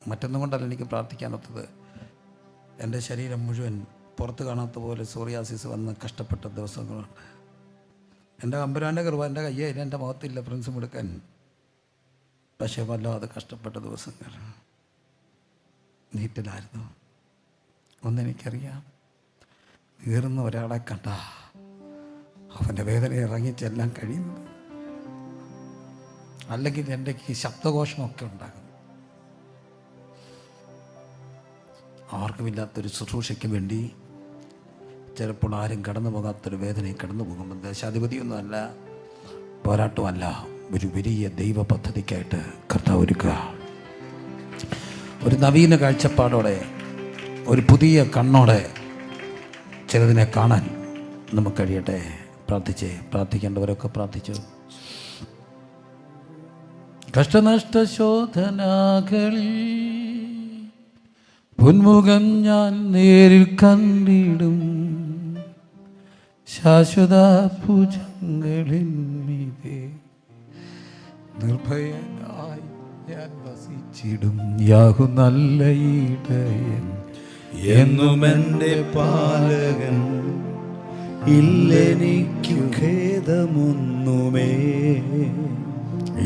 മറ്റൊന്നും കൊണ്ടല്ല എനിക്ക് പ്രാർത്ഥിക്കാനൊത്തത്. എൻ്റെ ശരീരം മുഴുവൻ പുറത്ത് കാണാത്ത പോലെ സോറിയാസിസ് വന്ന് കഷ്ടപ്പെട്ട ദിവസങ്ങളുണ്ട്. എൻ്റെ അമ്പരാൻ്റെ കൃപ എൻ്റെ കയ്യിൽ എൻ്റെ മുഖത്തില്ല പ്രിൻസും എടുക്കാൻ. പക്ഷേ വല്ലാതെ കഷ്ടപ്പെട്ട ദിവസങ്ങൾ നീറ്റിലായിരുന്നു. ഒന്നെനിക്കറിയാം, നീറുന്ന ഒരാളെ കണ്ട അവൻ്റെ വേദന ഇറങ്ങിച്ചെല്ലാൻ കഴിയുന്നത്. അല്ലെങ്കിൽ എൻ്റെ ഈ ശബ്ദഘോഷമൊക്കെ ഉണ്ടാകും. ആർക്കുമില്ലാത്തൊരു ശുശ്രൂഷയ്ക്ക് വേണ്ടി ചിലപ്പോൾ ആരും കടന്നു പോകാത്തൊരു വേദനയെ കടന്നു പോകുമ്പോൾ ദേശാധിപതിയൊന്നുമല്ല, പോരാട്ടമല്ല, ഒരു വലിയ ദൈവ പദ്ധതിക്കായിട്ട് കർത്താവ് ഒരുക്കുക. ഒരു നവീന കാഴ്ചപ്പാടോടെ, ഒരു പുതിയ കണ്ണോടെ ചിലതിനെ കാണാൻ നമുക്ക് കഴിയട്ടെ. പ്രാർത്ഥിക്കേണ്ടവരൊക്കെ പ്രാർത്ഥിച്ചു. കഷ്ടനഷ്ട ശോധനകളിൽ പൊന്മുഖം ഞാൻ നേരിൽ കണ്ടിടും, ശാശ്വത ഭുജങ്ങളിൽ മീതെ നിർഭയനായി ഞാൻ വസിച്ചിടും. യാഹു നല്ല ഇടയൻ, എന്നും എൻ്റെ പാലകൻ, ഇല്ലെനിക്കു ഖേദമൊന്നുമേ.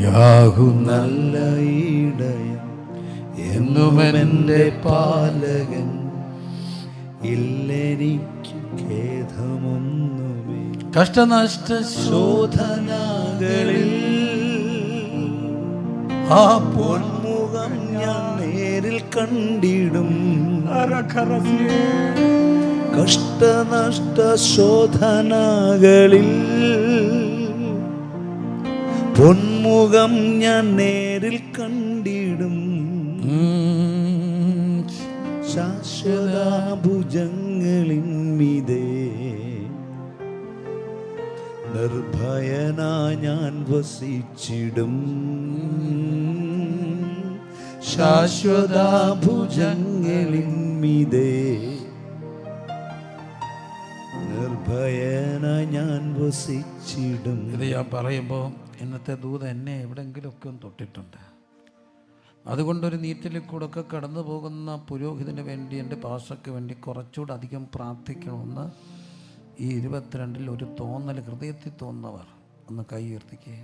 യാഹു നല്ല ഇടയൻ, എന്നും എൻ്റെ പാലകൻ, ഇല്ലെനിക്കു ഖേദമൊന്നുമേ. കഷ്ടനഷ്ട ശോധനകളിൽ ആ പൊന്മുഖം ഞാൻ നേരിൽ കണ്ടിടും. കഷ്ടനഷ്ട ശോധനകളിൽ പൊന്മുഖം ഞാൻ നേരിൽ കണ്ടിടും. ശാശ്വത ഭുജങ്ങളിൻ മീതെ നിർഭയനാ ഞാൻ വസിച്ചിടും. ശാശ്വത ഭുജങ്ങളിൻ മീതെ നിർഭയന ഞാൻ വസിച്ചിടും. ഇത് ഞാൻ പറയുമ്പോൾ ഇന്നത്തെ ദൂത് എന്നെ എവിടെയെങ്കിലുമൊക്കെ ഒന്ന് തൊട്ടിട്ടുണ്ട്. അതുകൊണ്ടൊരു നീറ്റിൽ കൂടെ ഒക്കെ കടന്നു പോകുന്ന പുരോഹിതന് വേണ്ടി, എൻ്റെ പാസ്റ്റർക്ക് വേണ്ടി കുറച്ചുകൂടെ അധികം പ്രാർത്ഥിക്കണമെന്ന് ഈ 22 ഒരു തോന്നൽ ഹൃദയത്തിൽ തോന്നുന്നവർ ഒന്ന് കൈ ഉയർത്തിക്കുക.